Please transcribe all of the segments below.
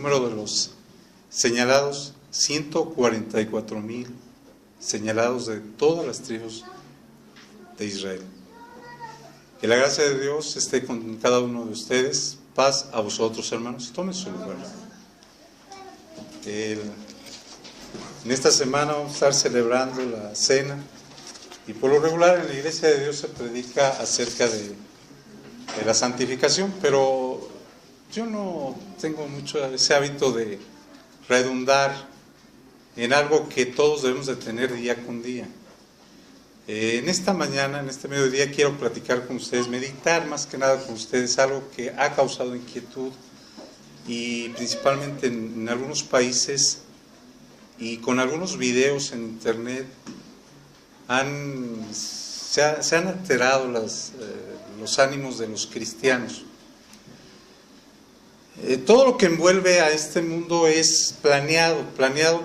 número de los señalados, 144,000 señalados de todas las tribus de Israel. Que la gracia de Dios esté con cada uno de ustedes. Paz a vosotros, hermanos. Tomen su lugar. En esta semana vamos a estar celebrando la cena, y por lo regular en la Iglesia de Dios se predica acerca de la santificación, pero yo no tengo mucho ese hábito de redundar en algo que todos debemos de tener día con día. En esta mañana, en este mediodía, quiero platicar con ustedes, meditar más que nada con ustedes algo que ha causado inquietud, y principalmente en algunos países, y con algunos videos en internet se han alterado los ánimos de los cristianos. Todo lo que envuelve a este mundo es planeado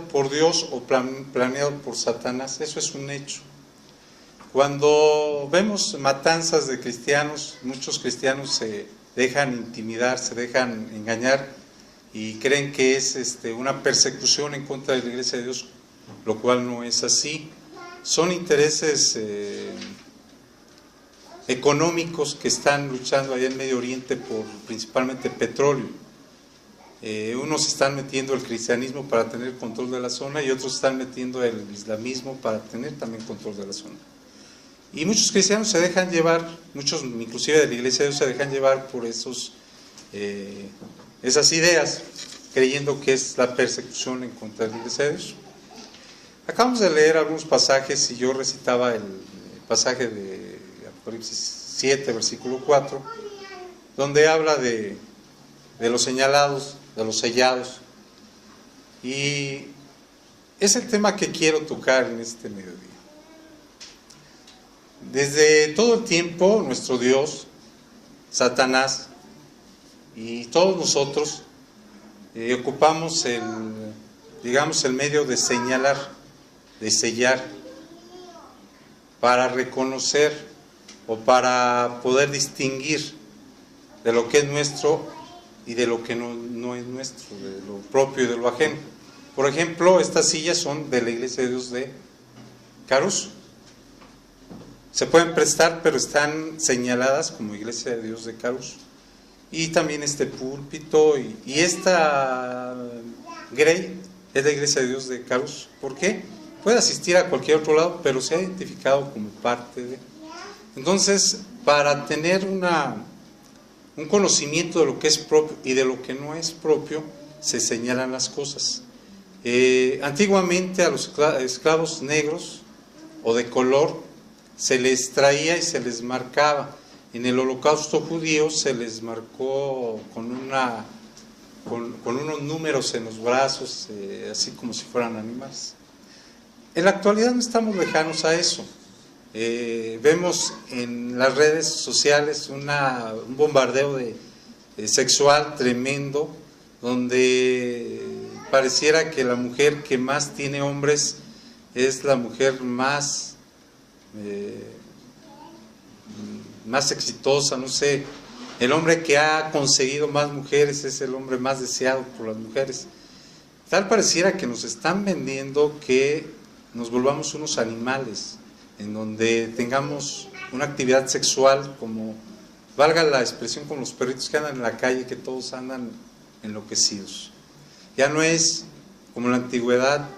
por Dios o planeado por Satanás. Eso es un hecho. Cuando vemos matanzas de cristianos, muchos cristianos se dejan intimidar, se dejan engañar y creen que es una persecución en contra de la Iglesia de Dios, lo cual no es así. Son intereses económicos que están luchando allá en Medio Oriente por principalmente petróleo. Unos están metiendo el cristianismo para tener control de la zona, y otros están metiendo el islamismo para tener también control de la zona. Y muchos cristianos se dejan llevar, muchos inclusive de la Iglesia de Dios se dejan llevar por esas ideas, creyendo que es la persecución en contra de la Iglesia de Dios. Acabamos de leer algunos pasajes, y yo recitaba el pasaje de Apocalipsis 7, versículo 4, donde habla de los señalados, de los sellados, y es el tema que quiero tocar en este mediodía. Desde todo el tiempo, nuestro Dios, Satanás y todos nosotros ocupamos el medio de señalar, de sellar, para reconocer o para poder distinguir de lo que es nuestro y de lo que no es nuestro, de lo propio y de lo ajeno. Por ejemplo, estas sillas son de la Iglesia de Dios de Caruso. Se pueden prestar, pero están señaladas como Iglesia de Dios de Caruso. Y también este púlpito y esta grey es la Iglesia de Dios de Caruso. ¿Por qué? Puede asistir a cualquier otro lado, pero se ha identificado como parte de. Entonces, para tener un conocimiento de lo que es propio y de lo que no es propio, se señalan las cosas. Antiguamente a los esclavos negros o de color se les traía y se les marcaba. En el Holocausto judío se les marcó con unos números en los brazos, así como si fueran animales. En la actualidad no estamos lejanos a eso. Vemos en las redes sociales un bombardeo sexual tremendo, donde pareciera que la mujer que más tiene hombres es la mujer más exitosa, no sé, el hombre que ha conseguido más mujeres es el hombre más deseado por las mujeres. Tal pareciera que nos están vendiendo que nos volvamos unos animales, en donde tengamos una actividad sexual, como, valga la expresión, como los perritos que andan en la calle, que todos andan enloquecidos. Ya no es como en la antigüedad.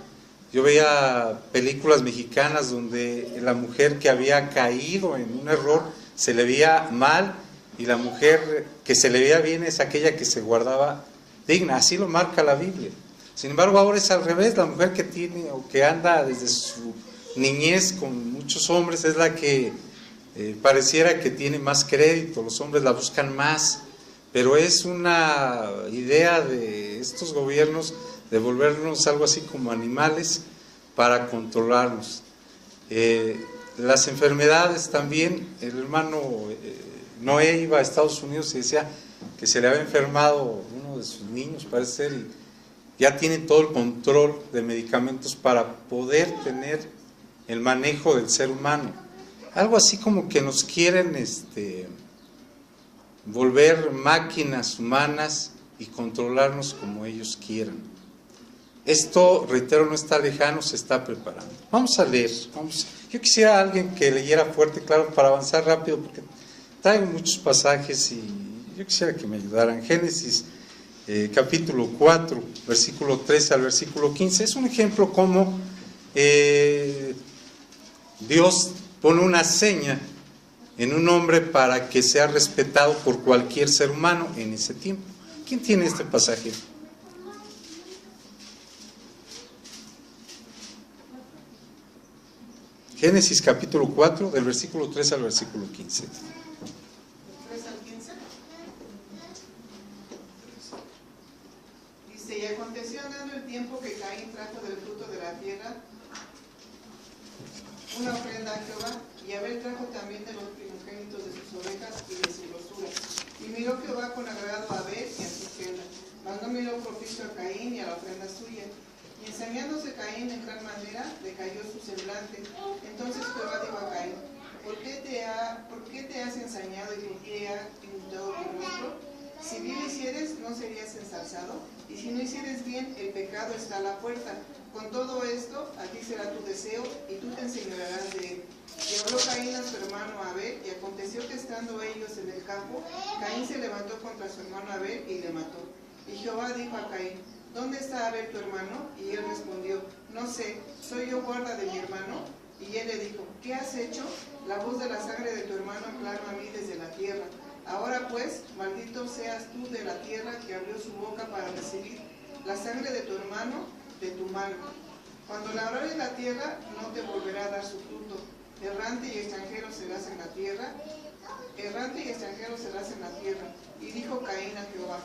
Yo veía películas mexicanas donde la mujer que había caído en un error se le veía mal, y la mujer que se le veía bien es aquella que se guardaba digna. Así lo marca la Biblia. Sin embargo, ahora es al revés. La mujer que tiene o que anda desde su niñez con muchos hombres es la que pareciera que tiene más crédito. Los hombres la buscan más, pero es una idea de estos gobiernos de volvernos algo así como animales para controlarnos. Las enfermedades también. El hermano Noé iba a Estados Unidos y decía que se le había enfermado uno de sus niños, parece ser, y ya tienen todo el control de medicamentos para poder tener el manejo del ser humano. Algo así como que nos quieren volver máquinas humanas y controlarnos como ellos quieran. Esto, reitero, no está lejano, se está preparando. Vamos a leer. Yo quisiera a alguien que leyera fuerte, claro, para avanzar rápido, porque traigo muchos pasajes y yo quisiera que me ayudaran. Génesis capítulo 4, versículo 13 al versículo 15. Es un ejemplo como Dios pone una seña en un hombre para que sea respetado por cualquier ser humano en ese tiempo. ¿Quién tiene este pasaje? Génesis capítulo 4, del versículo 3 al versículo 15. Dice, y aconteció andando el tiempo que Caín trajo del fruto de la tierra una ofrenda a Jehová, y Abel trajo también de los primogénitos de sus ovejas y de su grosura. Y miró Jehová con agrado a Abel y a su ofrenda, mas no miró propicio a Caín y a la ofrenda suya. Y ensañándose Caín en gran manera, decayó su semblante. Entonces Jehová dijo a Caín, ¿por qué te has ensañado y por qué ha inmutado tu rostro? Si bien hicieres, no serías ensalzado, y si no hicieres bien, el pecado está a la puerta. Con todo esto, a ti será tu deseo, y tú te enseñorearás de él. Y habló Caín a su hermano Abel, y aconteció que estando ellos en el campo, Caín se levantó contra su hermano Abel y le mató. Y Jehová dijo a Caín, ¿dónde está Abel tu hermano? Y él respondió, no sé, ¿soy yo guarda de mi hermano? Y él le dijo, ¿qué has hecho? La voz de la sangre de tu hermano clama a mí desde la tierra. Ahora pues, maldito seas tú de la tierra que abrió su boca para recibir la sangre de tu hermano de tu mano. Cuando labrares la tierra, no te volverá a dar su fruto. Errante y extranjero serás en la tierra. Errante y extranjero serás en la tierra. Y dijo Caín a Jehová,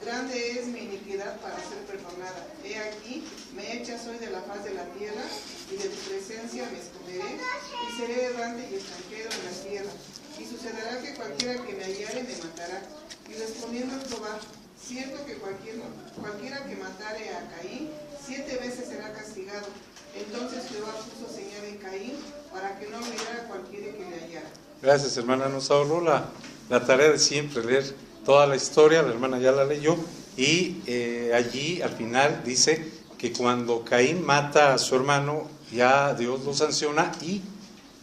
grande es mi iniquidad para ser perdonada. He aquí, me echas hoy de la faz de la tierra, y de tu presencia me esconderé, y seré errante y extranjero en la tierra. Y sucederá que cualquiera que me hallare me matará. Y respondiendo Jehová, cierto que cualquiera que matare a Caín, 7 veces será castigado. Entonces Jehová puso señal en Caín, para que no mirara a cualquiera que le hallara. Gracias, hermana. Nos ahorró la tarea de siempre leer toda la historia. La hermana ya la leyó. Y allí al final dice que cuando Caín mata a su hermano, ya Dios lo sanciona. Y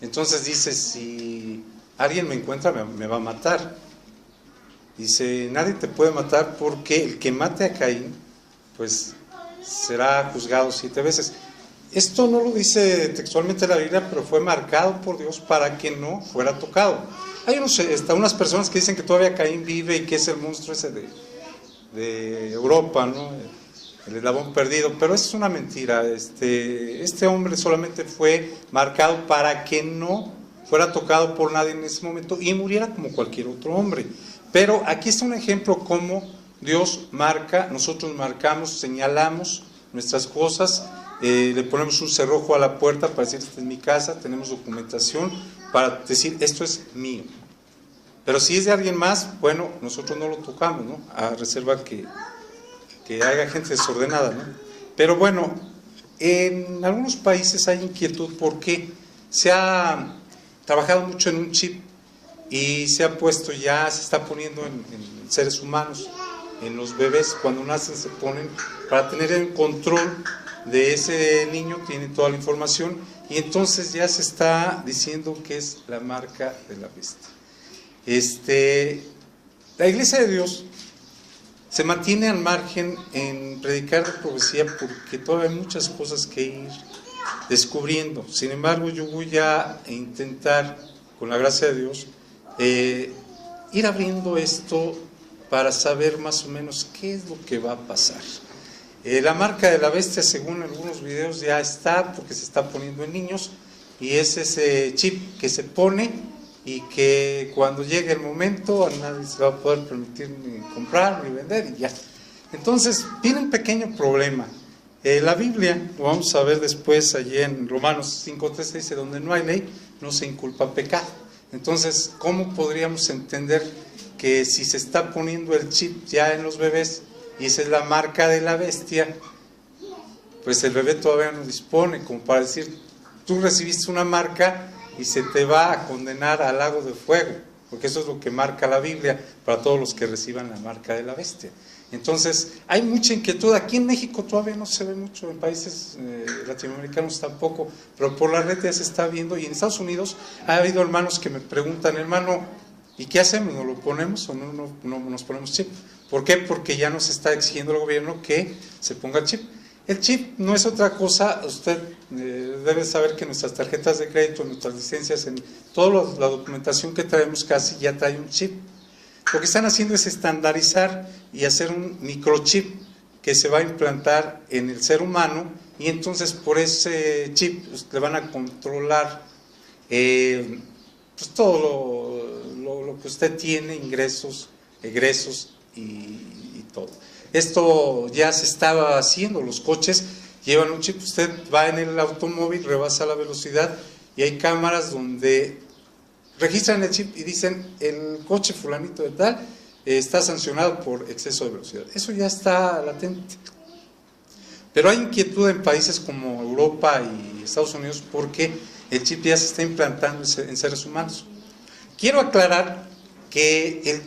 entonces dice, si alguien me encuentra, me va a matar. Dice, nadie te puede matar porque el que mate a Caín, pues será juzgado 7 veces. Esto no lo dice textualmente la Biblia, pero fue marcado por Dios para que no fuera tocado. Hay unas personas que dicen que todavía Caín vive y que es el monstruo ese de Europa, ¿no? El eslabón perdido, pero eso es una mentira. Este hombre solamente fue marcado para que no fuera tocado por nadie en ese momento y muriera como cualquier otro hombre. Pero aquí está un ejemplo cómo Dios marca, nosotros marcamos, señalamos nuestras cosas, le ponemos un cerrojo a la puerta para decir, esta es mi casa, tenemos documentación para decir, esto es mío. Pero si es de alguien más, bueno, nosotros no lo tocamos, ¿no? A reserva que haya gente desordenada, ¿no? Pero bueno, en algunos países hay inquietud porque se ha trabajado mucho en un chip y se ha puesto ya, se está poniendo en seres humanos, en los bebés, cuando nacen se ponen para tener el control de ese niño, tiene toda la información y entonces ya se está diciendo que es la marca de la bestia. La Iglesia de Dios se mantiene al margen en predicar la profecía porque todavía hay muchas cosas que ir descubriendo. Sin embargo, yo voy a intentar, con la gracia de Dios, ir abriendo esto para saber más o menos qué es lo que va a pasar. La marca de la bestia, según algunos videos, ya está, porque se está poniendo en niños, y es ese chip que se pone y que cuando llegue el momento a nadie se va a poder permitir ni comprar ni vender y ya. Entonces viene un pequeño problema. La Biblia, lo vamos a ver después allí en Romanos 5:13, dice, donde no hay ley no se inculpa pecado. Entonces, ¿cómo podríamos entender que si se está poniendo el chip ya en los bebés y esa es la marca de la bestia, pues el bebé todavía no dispone como para decir, tú recibiste una marca y se te va a condenar al lago de fuego, porque eso es lo que marca la Biblia para todos los que reciban la marca de la bestia. Entonces, hay mucha inquietud. Aquí en México todavía no se ve mucho, en países latinoamericanos tampoco, pero por la red ya se está viendo. Y en Estados Unidos ha habido hermanos que me preguntan, hermano, ¿y qué hacemos? ¿Nos lo ponemos o no nos ponemos chip? ¿Por qué? Porque ya nos está exigiendo el gobierno que se ponga chip. El chip no es otra cosa. Usted debe saber que nuestras tarjetas de crédito, nuestras licencias, en toda la documentación que traemos casi ya trae un chip. Lo que están haciendo es estandarizar y hacer un microchip que se va a implantar en el ser humano, y entonces por ese chip pues, le van a controlar pues todo lo que usted tiene, ingresos, egresos y todo. Esto ya se estaba haciendo, los coches llevan un chip, usted va en el automóvil, rebasa la velocidad y hay cámaras donde registran el chip y dicen, el coche fulanito de tal está sancionado por exceso de velocidad. Eso ya está latente. Pero hay inquietud en países como Europa y Estados Unidos porque el chip ya se está implantando en seres humanos. Quiero aclarar que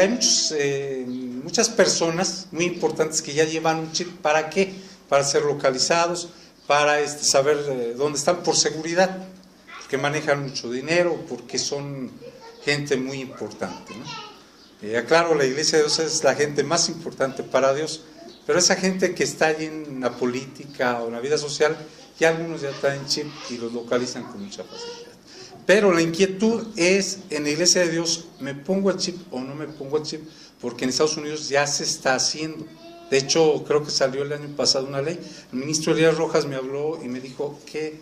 hay muchas personas muy importantes que ya llevan un chip. ¿Para qué? Para ser localizados, para saber dónde están, por seguridad, porque manejan mucho dinero, porque son gente muy importante, ¿no? Aclaro, la Iglesia de Dios es la gente más importante para Dios, pero esa gente que está allí en la política o en la vida social, ya algunos ya traen chip y los localizan con mucha facilidad. Pero la inquietud es, en la Iglesia de Dios, ¿me pongo el chip o no me pongo el chip? Porque en Estados Unidos ya se está haciendo. De hecho, creo que salió el año pasado una ley. El ministro Elías Rojas me habló y me dijo ¿qué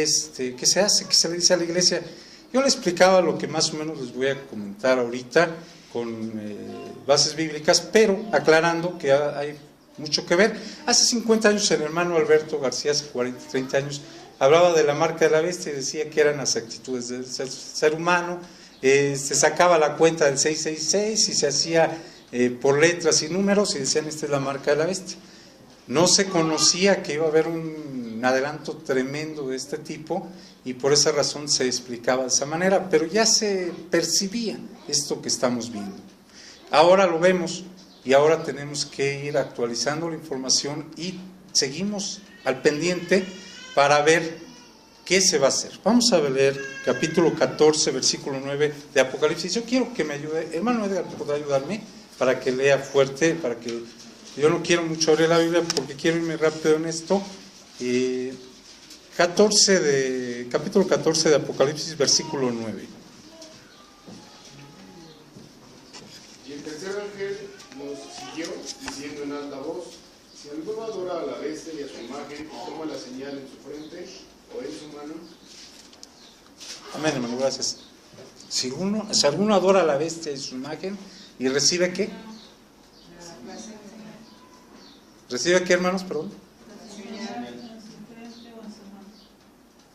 se hace? ¿Qué se le dice a la Iglesia? Yo le explicaba lo que más o menos les voy a comentar ahorita con bases bíblicas, pero aclarando que hay mucho que ver. Hace 50 años el hermano Alberto García, hace 40, 30 años, hablaba de la marca de la bestia y decía que eran las actitudes del ser humano. Se sacaba la cuenta del 666 y se hacía por letras y números y decían, esta es la marca de la bestia. No se conocía que iba a haber un adelanto tremendo de este tipo y por esa razón se explicaba de esa manera, pero ya se percibía esto que estamos viendo. Ahora lo vemos y ahora tenemos que ir actualizando la información y seguimos al pendiente para ver qué se va a hacer. Vamos a leer capítulo 14, versículo 9 de Apocalipsis. Yo quiero que me ayude, hermano Edgar, ¿podrá ayudarme? Para que lea fuerte, para que... Yo no quiero mucho abrir la Biblia porque quiero irme rápido en esto. Capítulo 14 de Apocalipsis, versículo 9. Y el tercer ángel nos siguió, diciendo en alta voz, si alguno adora a la bestia y a su imagen, y toma la señal en su frente o en su mano. Amén, hermano, gracias. Si alguno adora a la bestia y su imagen, ¿y recibe qué? ¿Recibe qué, hermanos? Perdón.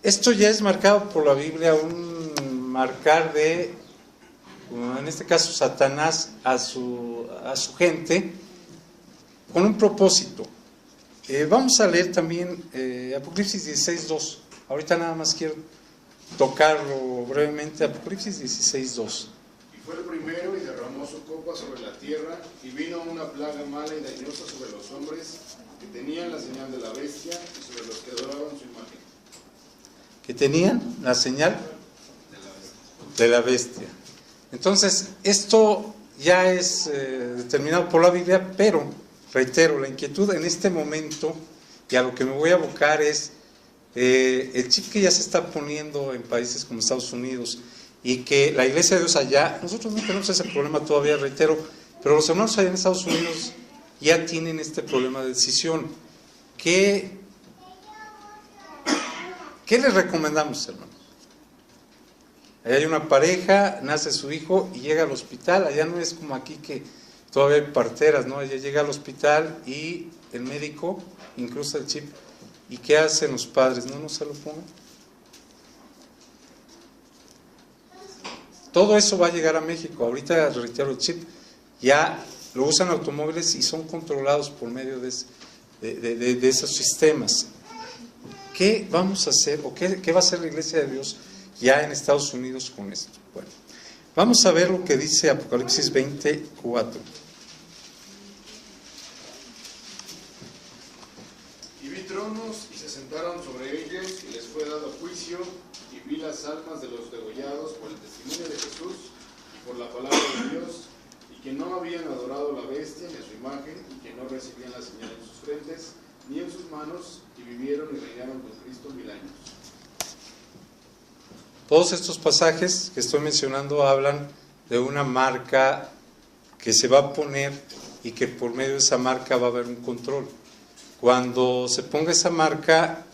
Esto ya es marcado por la Biblia, un marcar de, en este caso, Satanás a su gente, con un propósito. Vamos a leer también Apocalipsis 16:2. Ahorita nada más quiero tocarlo brevemente, Apocalipsis 16:2. Y fue el primero y derramó su copa sobre la tierra, y vino una plaga mala y dañosa sobre los hombres que tenían la señal de la bestia y sobre los que adoraban su imagen. Que tenían la señal de la bestia. Entonces, esto ya es determinado por la Biblia, pero, reitero, la inquietud en este momento, y a lo que me voy a abocar es el chip que ya se está poniendo en países como Estados Unidos, y que la Iglesia de Dios allá, nosotros no tenemos ese problema todavía, reitero, pero los hermanos allá en Estados Unidos ya tienen este problema de decisión. ¿Qué les recomendamos, hermano? Allá hay una pareja, nace su hijo y llega al hospital. Allá no es como aquí que todavía hay parteras, ¿no? Ella llega al hospital y el médico incrusta el chip. ¿Y qué hacen los padres? ¿No se lo pongan? Todo eso va a llegar a México. Ahorita, reitero, el chip ya lo usan automóviles y son controlados por medio de esos sistemas. ¿Qué vamos a hacer o qué va a hacer la Iglesia de Dios ya en Estados Unidos con esto? Bueno, vamos a ver lo que dice Apocalipsis 24. sobre ellos y les fue dado juicio, y vi las almas de los degollados por el testimonio de Jesús y por la palabra de Dios, y que no habían adorado a la bestia ni a su imagen, y que no recibían la señal en sus frentes ni en sus manos, y vivieron y reinaron con Cristo 1000 años. Todos estos pasajes que estoy mencionando hablan de una marca que se va a poner y que por medio de esa marca va a haber un control. Cuando se ponga esa marca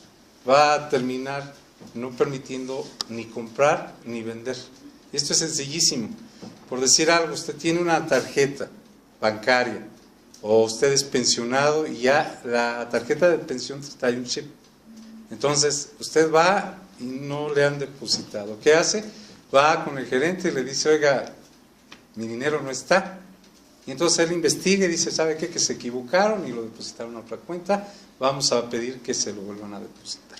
va a terminar no permitiendo ni comprar ni vender. Esto es sencillísimo. Por decir algo, usted tiene una tarjeta bancaria o usted es pensionado y ya la tarjeta de pensión trae un chip. Entonces usted va y no le han depositado. ¿Qué hace? Va con el gerente y le dice, oiga, mi dinero no está. Y entonces él investiga y dice, ¿sabe qué? Que se equivocaron y lo depositaron a otra cuenta, vamos a pedir que se lo vuelvan a depositar.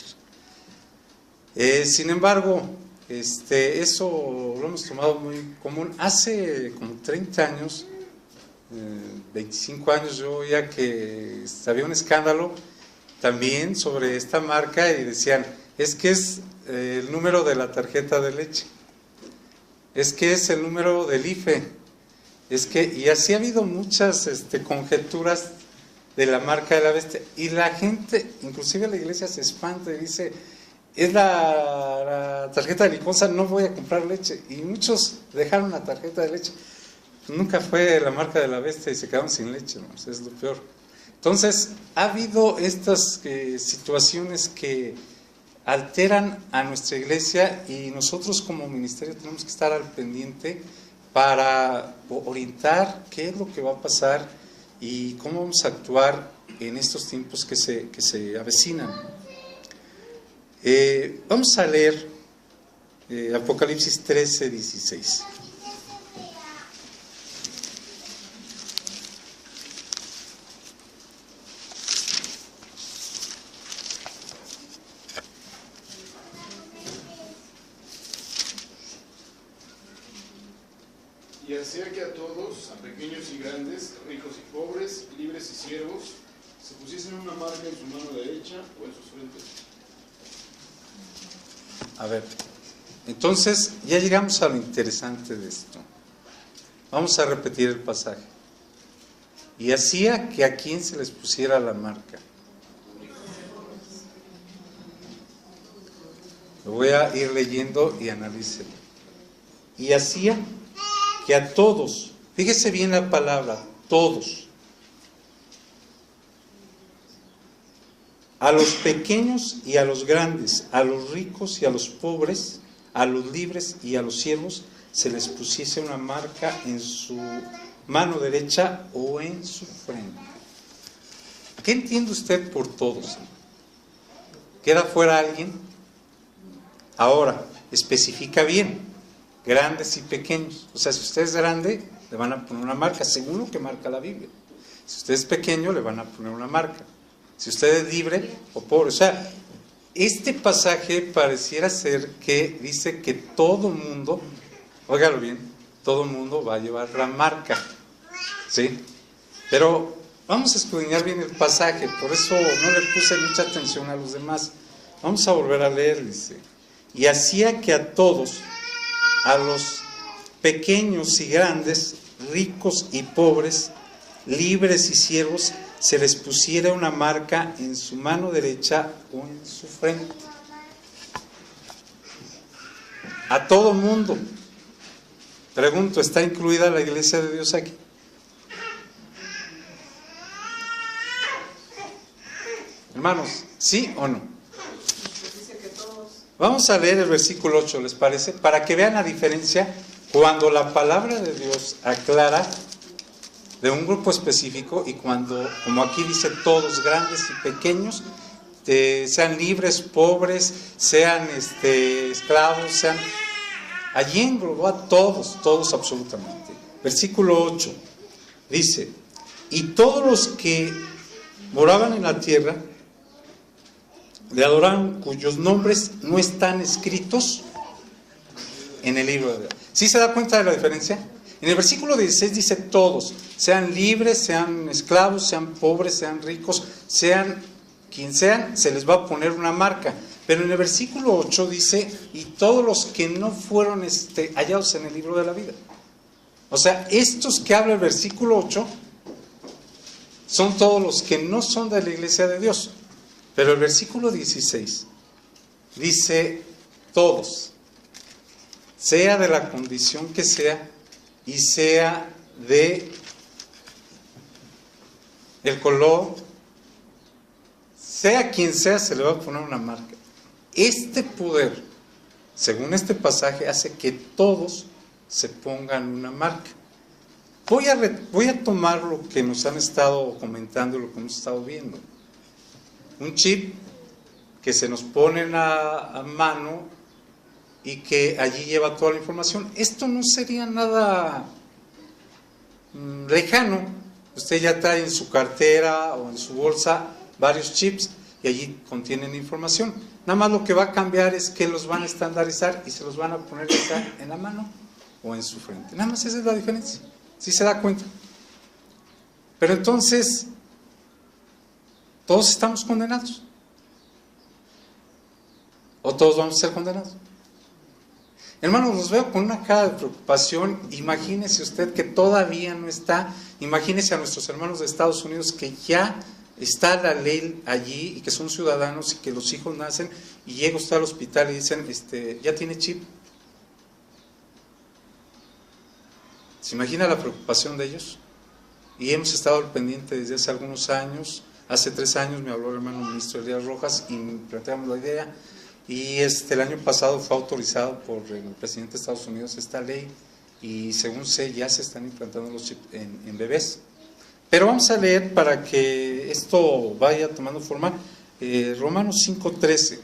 Sin embargo, eso lo hemos tomado muy común. Hace como 30 años, 25 años, yo oía que había un escándalo también sobre esta marca y decían, es que es el número de la tarjeta de leche, es que es el número del IFE, y así ha habido muchas conjeturas de la marca de la bestia, y la gente, inclusive la iglesia, se espanta y dice, es la tarjeta de liconza, no voy a comprar leche, y muchos dejaron la tarjeta de leche, nunca fue la marca de la bestia y se quedaron sin leche, ¿no? Es lo peor. Entonces, ha habido estas situaciones que alteran a nuestra iglesia y nosotros como ministerio tenemos que estar al pendiente para orientar qué es lo que va a pasar y cómo vamos a actuar en estos tiempos que se avecinan. Vamos a leer Apocalipsis 13:16. Y hacía que a todos, a pequeños y grandes, ricos y pobres, libres y siervos, se pusiesen una marca en su mano derecha o en sus frentes. A ver, entonces ya llegamos a lo interesante de esto. Vamos a repetir el pasaje. Y hacía que a quien se les pusiera la marca. Lo voy a ir leyendo y analícelo. Y hacía que a todos, fíjese bien la palabra, todos, a los pequeños y a los grandes, a los ricos y a los pobres, a los libres y a los siervos, se les pusiese una marca en su mano derecha o en su frente. ¿Qué entiende usted por todos? ¿Queda fuera alguien? Ahora, especifica bien, grandes y pequeños. O sea, si usted es grande, le van a poner una marca, según lo que marca la Biblia. Si usted es pequeño, le van a poner una marca. Si usted es libre o pobre. O sea, este pasaje pareciera ser que dice que todo mundo, óigalo bien, todo mundo va a llevar la marca. ¿Sí? Pero vamos a escudriñar bien el pasaje, por eso no le puse mucha atención a los demás. Vamos a volver a leer, dice. Y hacía que a todos, a los pequeños y grandes, ricos y pobres, libres y siervos, se les pusiera una marca en su mano derecha o en su frente. A todo mundo. Pregunto, ¿está incluida la iglesia de Dios aquí? Hermanos, ¿sí o no? Vamos a leer el versículo 8, ¿les parece? Para que vean la diferencia cuando la palabra de Dios aclara de un grupo específico y cuando, como aquí dice, todos, grandes y pequeños, sean libres, pobres, sean esclavos, sean... Allí englobó a todos, todos absolutamente. Versículo 8 dice, y todos los que moraban en la tierra le adoraron, cuyos nombres no están escritos en el libro de Dios. ¿Sí se da cuenta de la diferencia? En el versículo 16 dice todos, sean libres, sean esclavos, sean pobres, sean ricos, sean quien sean, se les va a poner una marca. Pero en el versículo 8 dice, y todos los que no fueron hallados en el libro de la vida. O sea, estos que habla el versículo 8 son todos los que no son de la iglesia de Dios. Pero el versículo 16 dice, todos, sea de la condición que sea, y sea de el color, sea quien sea, se le va a poner una marca. Este poder, según este pasaje, hace que todos se pongan una marca. Voy a tomar lo que nos han estado comentando, lo que hemos estado viendo. Un chip que se nos pone a mano y que allí lleva toda la información. Esto no sería nada lejano. Usted ya trae en su cartera o en su bolsa varios chips y allí contienen información. Nada más lo que va a cambiar es que los van a estandarizar y se los van a poner en la mano o en su frente. Nada más esa es la diferencia. ¿Sí se da cuenta? Pero entonces, ¿todos estamos condenados? ¿O todos vamos a ser condenados? Hermanos, los veo con una cara de preocupación. Imagínese usted que todavía no está. Imagínese a nuestros hermanos de Estados Unidos que ya está la ley allí y que son ciudadanos y que los hijos nacen y llega usted al hospital y dicen, ya tiene chip. ¿Se imagina la preocupación de ellos? Y hemos estado al pendiente desde hace algunos años. Hace 3 años me habló el hermano ministro Elías Rojas y planteamos la idea. Y el año pasado fue autorizado por el presidente de Estados Unidos esta ley y según sé ya se están implantando los chips en bebés. Pero vamos a leer para que esto vaya tomando forma Romanos 5:13.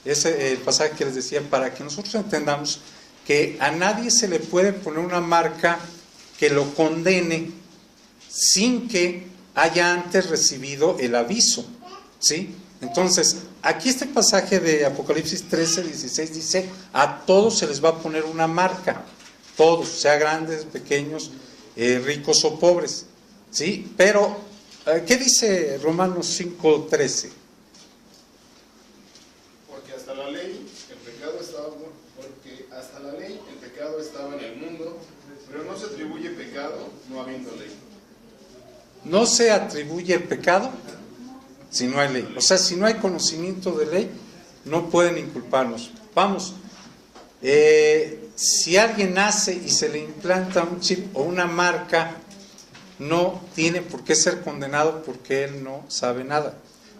Es el pasaje que les decía, para que nosotros entendamos que a nadie se le puede poner una marca que lo condene sin que haya antes recibido el aviso, ¿sí? Entonces, aquí este pasaje de Apocalipsis 13:16 dice, a todos se les va a poner una marca, todos, sea grandes, pequeños, ricos o pobres, ¿sí? Pero, ¿qué dice Romanos 5:13? Porque hasta la ley el pecado estaba en el mundo, pero no se atribuye pecado no habiendo ley. No se atribuye el pecado si no hay ley. O sea, si no hay conocimiento de ley, no pueden inculparnos. Vamos, si alguien nace y se le implanta un chip o una marca, no tiene por qué ser condenado porque él no sabe nada.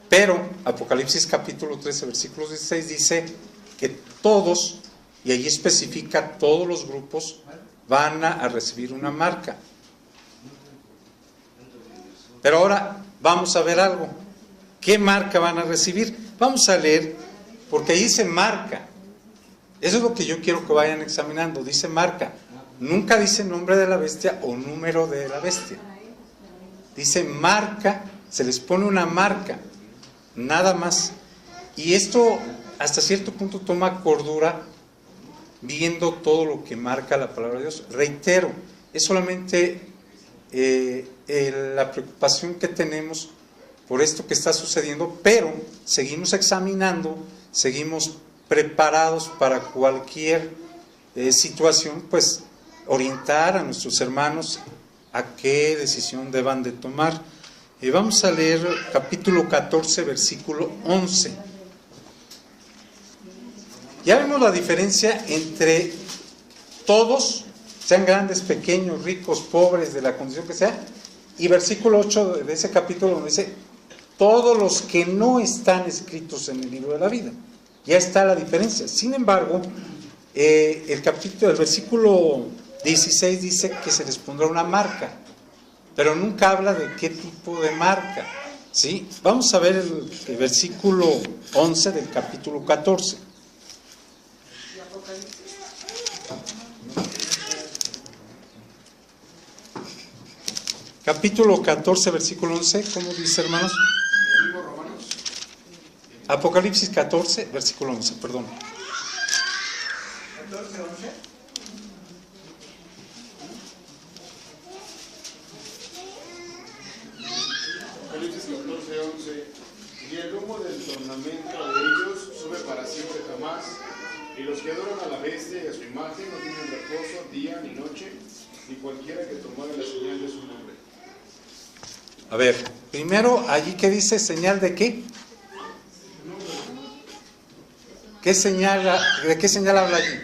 Pero Apocalipsis capítulo 13, versículo 16 dice que todos, y allí especifica todos los grupos, van a recibir una marca. Pero ahora vamos a ver algo. ¿Qué marca van a recibir? Vamos a leer, porque ahí dice marca. Eso es lo que yo quiero que vayan examinando. Dice marca. Nunca dice nombre de la bestia o número de la bestia. Dice marca, se les pone una marca, nada más. Y esto hasta cierto punto toma cordura viendo todo lo que marca la palabra de Dios. Reitero, es solamente la preocupación que tenemos por esto que está sucediendo, pero seguimos examinando, seguimos preparados para cualquier situación, pues orientar a nuestros hermanos a qué decisión deban de tomar. Vamos a leer capítulo 14, versículo 11. Ya vemos la diferencia entre todos, sean grandes, pequeños, ricos, pobres, de la condición que sea, y versículo 8 de ese capítulo donde dice, todos los que no están escritos en el libro de la vida. Ya está la diferencia. Sin embargo, el versículo 16 dice que se les pondrá una marca, pero nunca habla de qué tipo de marca, ¿sí? Vamos a ver el versículo 11 del capítulo 14. Capítulo 14, versículo 11, ¿cómo dice, hermanos? Apocalipsis 14, versículo 11, perdón. 14, 11. Apocalipsis 14:11, y el ornamento de ellos sube para siempre jamás, y los que adoran a la bestia y a su imagen no tienen reposo día ni noche, ni cualquiera que tomare la señal de su nombre. A ver, primero allí que dice señal de qué. ¿Qué señal, de qué señal habla allí?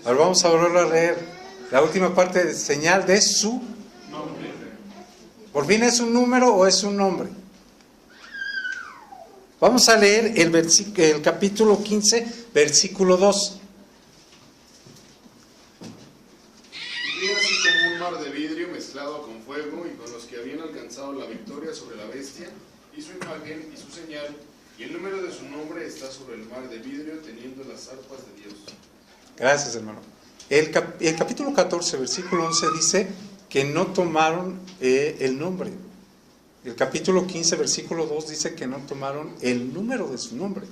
Ahora vamos a volverlo a leer. La última parte de señal de su Nombre. ¿Por fin es un número o es un nombre? Vamos a leer el capítulo 15, versículo 2. Vi así como un mar de vidrio mezclado con fuego, y con los que habían alcanzado la victoria sobre la bestia, y su imagen y su señal, y el número de su nombre está sobre el mar de vidrio, teniendo las arpas de Dios. Gracias, hermano. El capítulo 14, versículo 11 dice que no tomaron el nombre. El capítulo 15, versículo 2 dice que no tomaron el número de su nombre.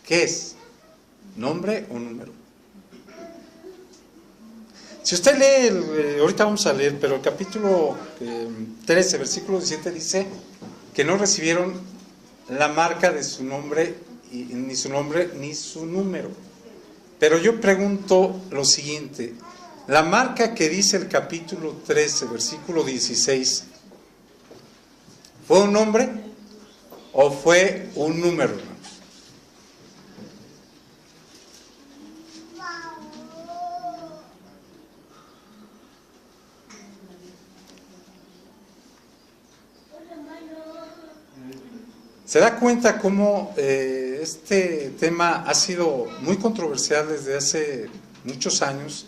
¿Qué es? ¿Nombre o número? Si usted lee, ahorita vamos a leer, pero el capítulo 13, versículo 17 dice que no recibieron la marca de su nombre, ni su nombre, ni su número. Pero yo pregunto lo siguiente, la marca que dice el capítulo 13, versículo 16, ¿fue un nombre o fue un número, hermanos? ¿Se da cuenta cómo este tema ha sido muy controversial desde hace muchos años?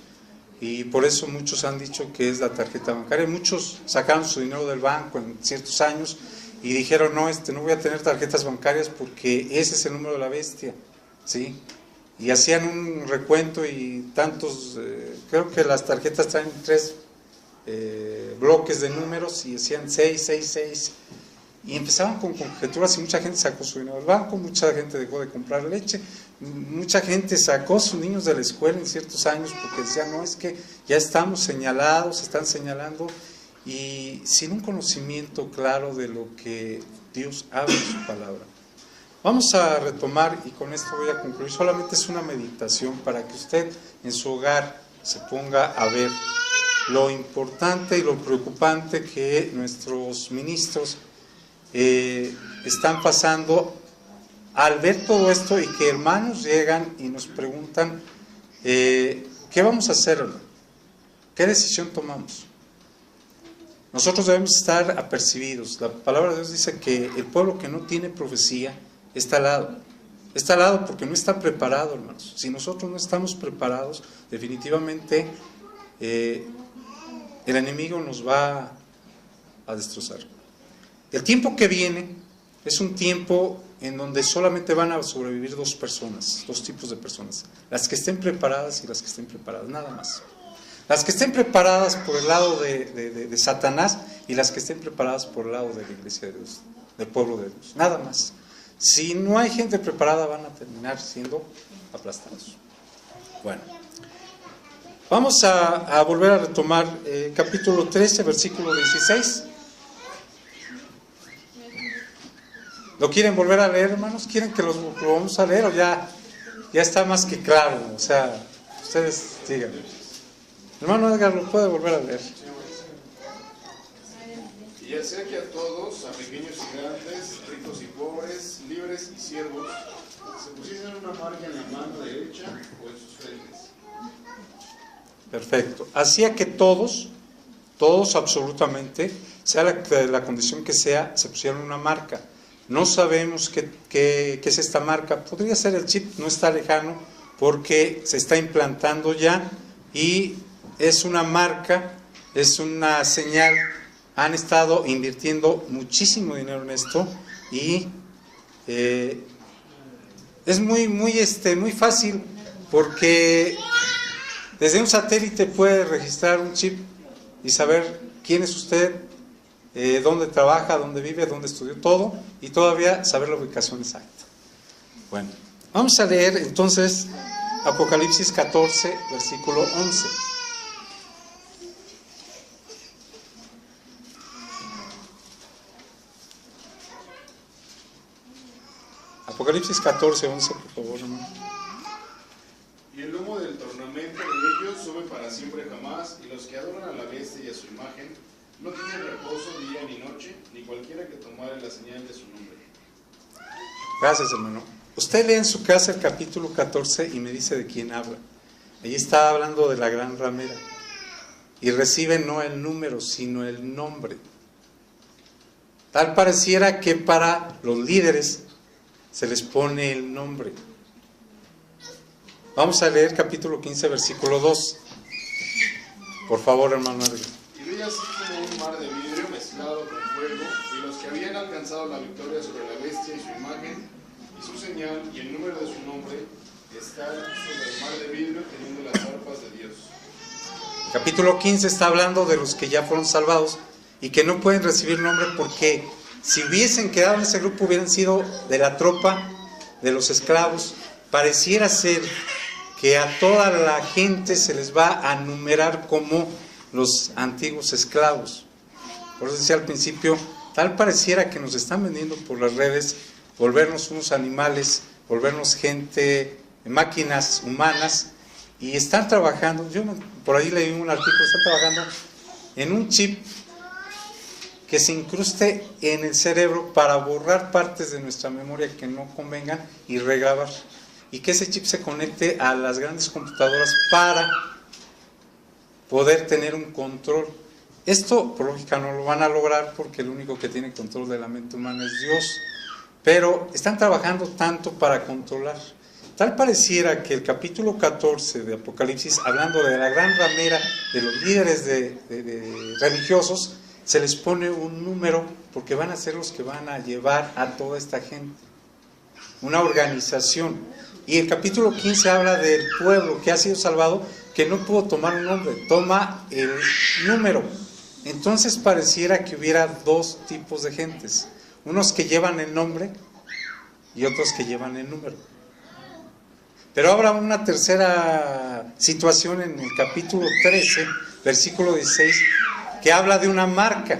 Y por eso muchos han dicho que es la tarjeta bancaria. Muchos sacaron su dinero del banco en ciertos años y dijeron, no, no voy a tener tarjetas bancarias porque ese es el número de la bestia, ¿sí? Y hacían un recuento y tantos, creo que las tarjetas traen 3 bloques de números y decían 6, 6, 6. Y empezaban con conjeturas y mucha gente sacó su dinero del banco, mucha gente dejó de comprar leche, mucha gente sacó sus niños de la escuela en ciertos años porque decían, no, es que ya estamos señalados, están señalando, y sin un conocimiento claro de lo que Dios habla en su palabra. Vamos a retomar, y con esto voy a concluir, solamente es una meditación para que usted en su hogar se ponga a ver lo importante y lo preocupante que nuestros ministros están pasando al ver todo esto, y que hermanos llegan y nos preguntan ¿qué vamos a hacer, hermano? ¿Qué decisión tomamos? Nosotros debemos estar apercibidos. La palabra de Dios dice que el pueblo que no tiene profecía está al lado porque no está preparado, hermanos. Si nosotros no estamos preparados, definitivamente el enemigo nos va a destrozar. El tiempo que viene es un tiempo en donde solamente van a sobrevivir 2 personas, 2 tipos de personas, las que estén preparadas y las que estén preparadas, nada más. Las que estén preparadas por el lado de Satanás y las que estén preparadas por el lado de la iglesia de Dios, del pueblo de Dios, nada más. Si no hay gente preparada, van a terminar siendo aplastados. Bueno, vamos a volver a retomar capítulo 13, versículo 16. ¿Lo quieren volver a leer, hermanos? ¿Quieren que lo vamos a leer o ya está más que claro? O sea, ustedes díganme. Hermano Edgar, ¿lo puede volver a leer? Y ya sea que a todos, a pequeños y grandes, ricos y pobres, libres y siervos, se pusiesen una marca en la mano derecha o en sus frentes. Perfecto. Hacía que todos absolutamente, sea la condición que sea, se pusieran una marca. No sabemos qué es esta marca. Podría ser el chip, no está lejano porque se está implantando ya y es una marca, es una señal. Han estado invirtiendo muchísimo dinero en esto y es muy fácil porque desde un satélite puede registrar un chip y saber quién es usted, dónde trabaja, dónde vive, dónde estudió, todo, y todavía saber la ubicación exacta. Bueno, vamos a leer entonces Apocalipsis 14, versículo 11. Apocalipsis 14, 11, por favor, hermano. Y el humo del tormento de ellos sube para siempre jamás, y los que adoran a la bestia y a su imagen no tienen reposo día ni noche, ni cualquiera que tomare la señal de su nombre. Gracias, hermano. Usted lee en su casa el capítulo 14 y me dice de quién habla. Allí está hablando de la gran ramera. Y recibe no el número, sino el nombre. Tal pareciera que para los líderes se les pone el nombre. Vamos a leer capítulo 15, versículo 2. Por favor, hermano. Y vi así como un mar de vidrio mezclado con fuego, y los que habían alcanzado la victoria sobre la bestia y su imagen, y su señal, y el número de su nombre, están sobre el mar de vidrio teniendo las arpas de Dios. Capítulo 15 está hablando de los que ya fueron salvados y que no pueden recibir nombre porque si hubiesen quedado en ese grupo hubieran sido de la tropa de los esclavos. Pareciera ser que a toda la gente se les va a numerar como los antiguos esclavos. Por eso decía al principio, tal pareciera que nos están vendiendo por las redes, volvernos unos animales, volvernos gente, máquinas humanas, y están trabajando, yo por ahí leí un artículo, están trabajando en un chip que se incruste en el cerebro para borrar partes de nuestra memoria que no convengan y regrabar. Y que ese chip se conecte a las grandes computadoras para poder tener un control. Esto, por lógica, no lo van a lograr porque el único que tiene control de la mente humana es Dios. Pero están trabajando tanto para controlar. Tal pareciera que el capítulo 14 de Apocalipsis, hablando de la gran ramera, de los líderes religiosos, se les pone un número porque van a ser los que van a llevar a toda esta gente. Una organización. Y el capítulo 15 habla del pueblo que ha sido salvado, que no pudo tomar un nombre, toma el número. Entonces pareciera que hubiera dos tipos de gentes, unos que llevan el nombre y otros que llevan el número. Pero habrá una tercera situación en el capítulo 13, versículo 16, que habla de una marca.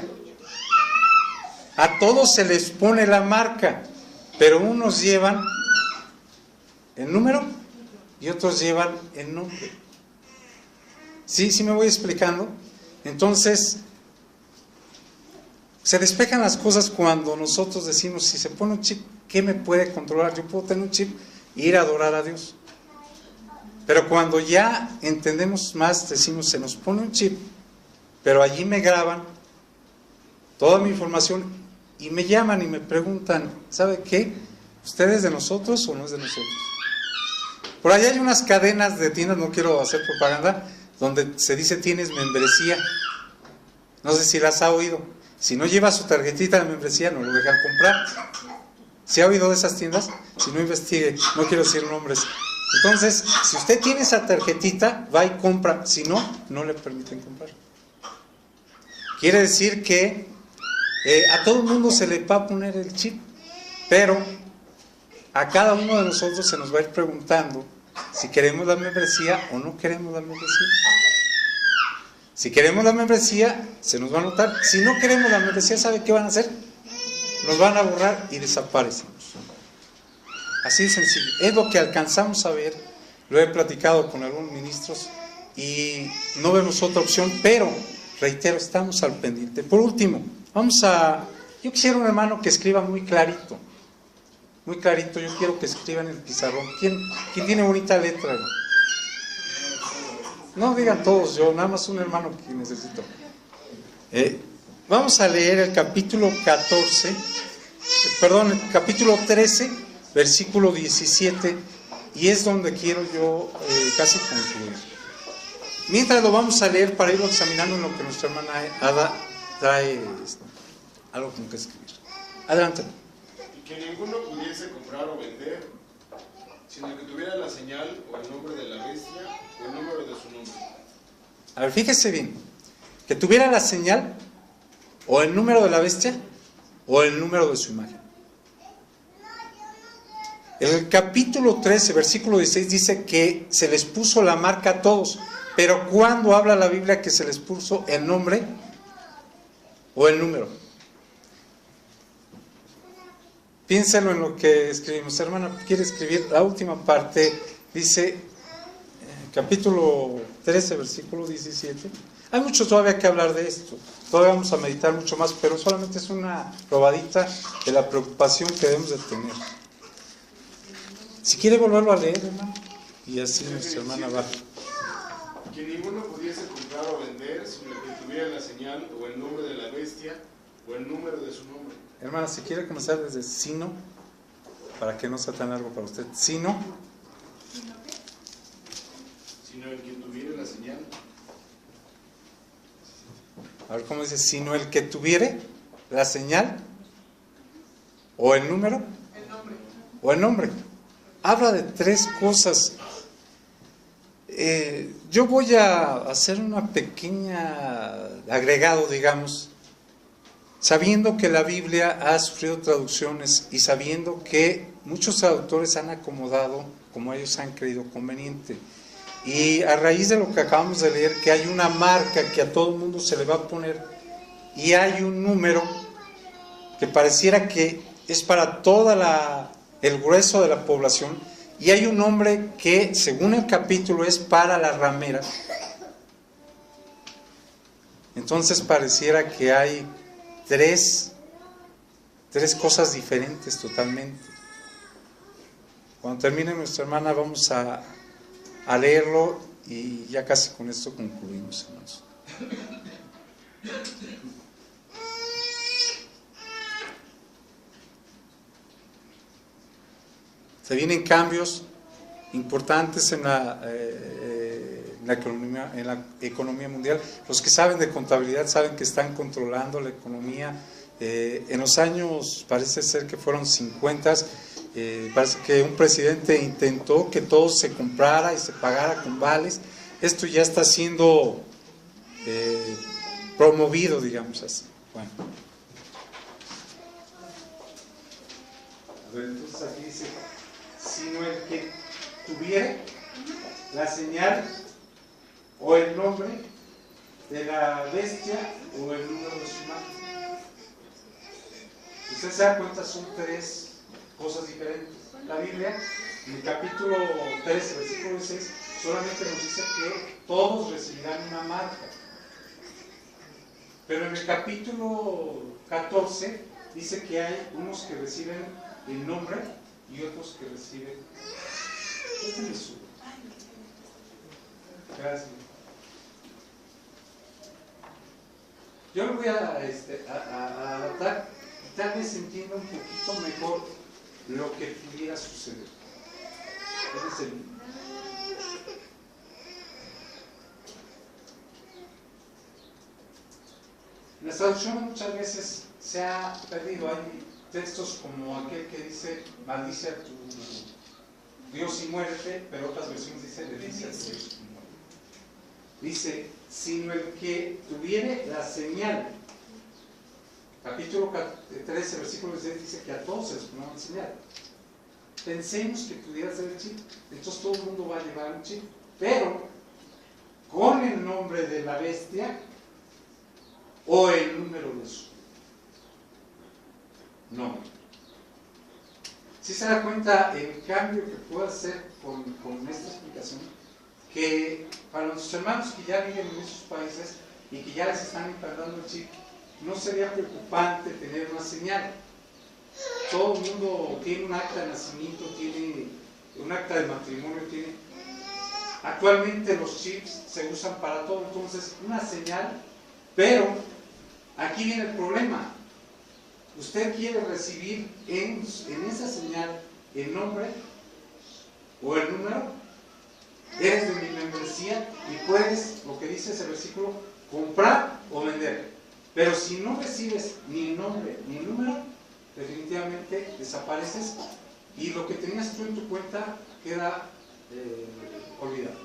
A todos se les pone la marca, pero unos llevan el número y otros llevan el nombre. ¿Sí me voy explicando? Entonces, se despejan las cosas cuando nosotros decimos, si se pone un chip, ¿qué me puede controlar? Yo puedo tener un chip e ir a adorar a Dios. Pero cuando ya entendemos más, decimos, se nos pone un chip, pero allí me graban toda mi información y me llaman y me preguntan, ¿sabe qué? ¿Usted es de nosotros o no es de nosotros? Por allá hay unas cadenas de tiendas, no quiero hacer propaganda, donde se dice tienes membresía. No sé si las ha oído. Si no lleva su tarjetita de membresía, no lo dejan comprar. ¿Se ha oído de esas tiendas? Si no, investigue, no quiero decir nombres. Entonces, si usted tiene esa tarjetita, va y compra. Si no, no le permiten comprar. Quiere decir que a todo el mundo se le va a poner el chip, pero a cada uno de nosotros se nos va a ir preguntando si queremos la membresía o no queremos la membresía. Si queremos la membresía, se nos va a notar. Si no queremos la membresía, ¿sabe qué van a hacer? Nos van a borrar y desaparecemos. Así de sencillo. Es lo que alcanzamos a ver. Lo he platicado con algunos ministros y no vemos otra opción, pero, reitero, estamos al pendiente. Por último, yo quisiera un hermano que escriba muy clarito. Muy clarito, yo quiero que escriba en el pizarrón. ¿Quién tiene bonita letra? No digan todos, yo, nada más un hermano que necesito. Vamos a leer el capítulo 13, versículo 17, y es donde quiero yo casi concluir. Mientras lo vamos a leer para irlo examinando en lo que nuestra hermana Ada trae algo con que escribir. Adelante. Y que ninguno pudiese comprar o vender, sino que tuviera la señal o el nombre de la bestia o el número de su nombre. A ver, fíjese bien, que tuviera la señal o el número de la bestia o el número de su imagen. El capítulo 13, versículo 16 dice que se les puso la marca a todos, pero ¿cuándo habla la Biblia que se les puso el nombre o el número? Piénsalo en lo que escribimos. Hermana, quiere escribir la última parte, dice, capítulo 13, versículo 17. Hay mucho todavía que hablar de esto, todavía vamos a meditar mucho más, pero solamente es una probadita de la preocupación que debemos de tener. Si quiere volverlo a leer, hermano, y así nuestra hermana va. Que ninguno pudiese comprar o vender sino el que tuviera la señal o el nombre de la bestia o el número de su nombre. Hermana, si quiere comenzar desde sino, para que no sea tan largo para usted. Sino El que tuviera la señal. A ver cómo dice, sino el que tuviere la señal o el número o el nombre. Habla de tres cosas. Yo voy a hacer una pequeña agregado, digamos, sabiendo que la Biblia ha sufrido traducciones y sabiendo que muchos traductores han acomodado como ellos han creído conveniente. Y a raíz de lo que acabamos de leer, que hay una marca que a todo el mundo se le va a poner y hay un número que pareciera que es para toda el grueso de la población, y hay un nombre que según el capítulo es para la ramera. Entonces pareciera que hay tres cosas diferentes totalmente. Cuando termine nuestra hermana vamos a leerlo y ya casi con esto concluimos, hermanos. Se vienen cambios importantes en la economía mundial. Los que saben de contabilidad saben que están controlando la economía. En los años, parece ser que fueron 50, parece que un presidente intentó que todo se comprara y se pagara con vales. Esto ya está siendo promovido, digamos así. Bueno. A ver, entonces aquí dice, sino el que tuviere la señal o el nombre de la bestia o el número de su imagen. Usted se da cuenta, son tres cosas diferentes. La Biblia, en el capítulo 13, versículo 6, solamente nos dice que todos recibirán una marca. Pero en el capítulo 14 dice que hay unos que reciben el nombre y otros que reciben. Gracias. Yo lo voy a adaptar y tal vez entienda un poquito mejor lo que pudiera suceder. Ese es el... En las traducciones muchas veces se ha perdido. Hay textos como aquel que dice maldice a tu Dios y muérete, pero otras versiones dicen bendice a tu Dios y muérete. Dice, sino el que tuviere la señal. Capítulo 13, versículo 16 dice que a todos se les pone una señal. Pensemos que pudiera ser el chip, entonces todo el mundo va a llevar un chip, pero con el nombre de la bestia o el número de su nombre. Si se da cuenta el cambio que puede hacer con esta explicación, que para nuestros hermanos que ya viven en esos países y que ya les están implantando el chip, no sería preocupante tener una señal. Todo el mundo tiene un acta de nacimiento, tiene un acta de matrimonio, tiene... Actualmente los chips se usan para todo, entonces una señal, pero aquí viene el problema. Usted quiere recibir en esa señal el nombre o el número, eres de mi membresía y puedes, lo que dice ese versículo, comprar o vender. Pero si no recibes ni el nombre ni el número, definitivamente desapareces y lo que tenías tú en tu cuenta queda olvidado.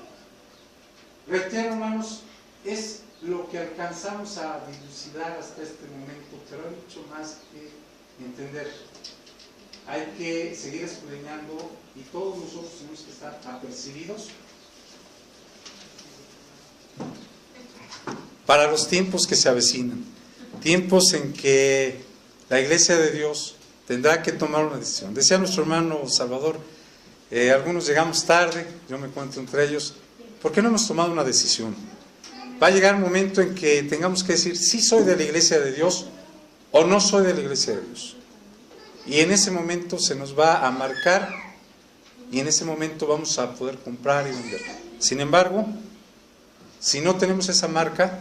Reitero, hermanos, es lo que alcanzamos a dilucidar hasta este momento, pero hay mucho más que entender. Hay que seguir escudriñando y todos nosotros tenemos que estar apercibidos para los tiempos que se avecinan, tiempos en que la Iglesia de Dios tendrá que tomar una decisión. Decía nuestro hermano Salvador, algunos llegamos tarde, yo me cuento entre ellos, ¿por qué no hemos tomado una decisión? Va a llegar un momento en que tengamos que decir, sí soy de la iglesia de Dios o no soy de la iglesia de Dios. Y en ese momento se nos va a marcar y en ese momento vamos a poder comprar y vender. Sin embargo, si no tenemos esa marca,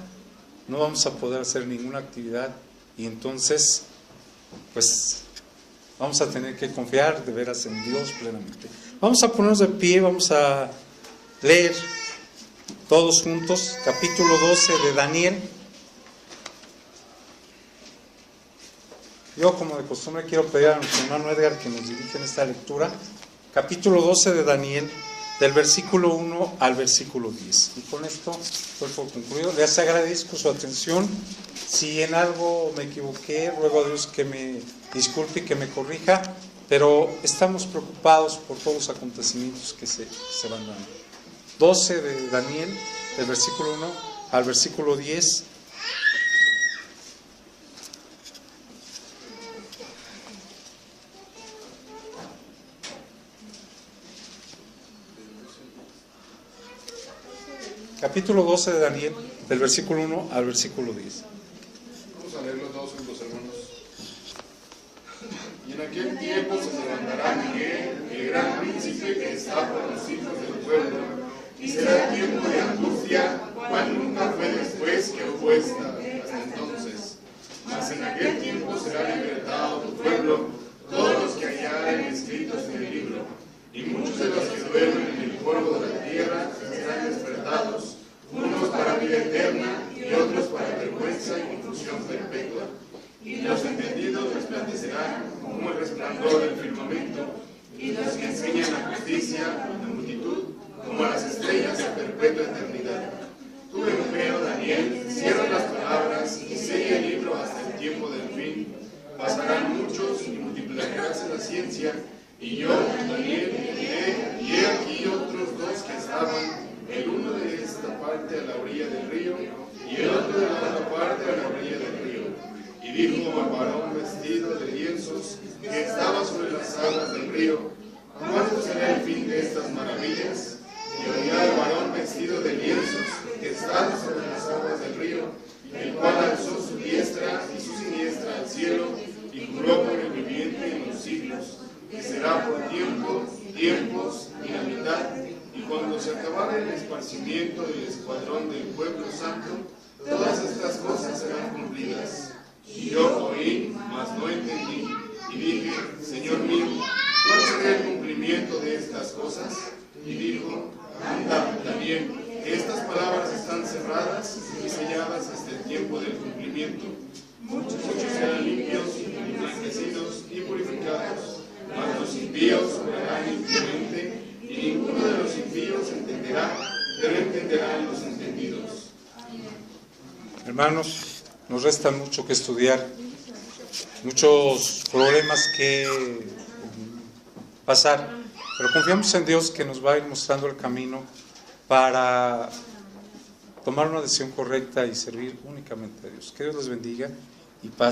no vamos a poder hacer ninguna actividad y entonces, pues, vamos a tener que confiar de veras en Dios plenamente. Vamos a ponernos de pie, vamos a leer todos juntos, capítulo 12 de Daniel. Yo, como de costumbre, quiero pedir a nuestro hermano Edgar que nos dirija en esta lectura. Capítulo 12 de Daniel, del versículo 1 al versículo 10. Y con esto estoy por concluido. Les agradezco su atención. Si en algo me equivoqué, ruego a Dios que me disculpe y que me corrija, pero estamos preocupados por todos los acontecimientos que se van dando. 12 de Daniel, del versículo 1 al versículo 10. Capítulo 12 de Daniel, del versículo 1 al versículo 10. Vamos a leer los dos juntos, hermanos. Y en aquel tiempo se levantará Miguel, el gran príncipe que está por los hijos del pueblo, y será tiempo de angustia, cual nunca fue después que hubo hasta entonces. Mas en aquel tiempo será libertado tu pueblo, todos los que hallaren escritos en el libro, y muchos de los que duermen en el polvo de la tierra serán despertados, unos para vida eterna y otros para vergüenza y confusión perpetua. Y los entendidos resplandecerán como el resplandor del firmamento, y los que enseñan la justicia, la multitud, como las estrellas de perpetua eternidad. Tú, empero Daniel, cierra las palabras y sella el libro hasta el tiempo del fin. Pasarán muchos y multiplicarás la ciencia, y yo, Daniel, miré, y he aquí otros dos que estaban, el uno de esta parte a la orilla del río, y el otro de la otra parte a la orilla del río. Y dijo al varón vestido de lienzos, que estaba sobre las aguas del río, ¿cuándo será el fin de estas maravillas? Y oí al varón vestido de lienzos, que estaba sobre las aguas del río, el cual alzó su diestra y su siniestra al cielo, y juró por el viviente en los siglos, que será por tiempos y la mitad, y cuando se acabare el esparcimiento del escuadrón del pueblo santo, todas estas cosas serán cumplidas. Y yo oí, mas no entendí, y dije, Señor mío, ¿cuál será el cumplimiento de estas cosas? Y dijo, anda, Daniel, que estas palabras están cerradas y selladas hasta el tiempo del cumplimiento. Muchos serán limpios, emblanquecidos y purificados, mas los impíos obrarán impiamente, y ninguno de los impíos entenderá, pero entenderán los entendidos. Hermanos, nos resta mucho que estudiar, muchos problemas que pasar, pero confiamos en Dios que nos va a ir mostrando el camino para tomar una decisión correcta y servir únicamente a Dios. Que Dios les bendiga y paz.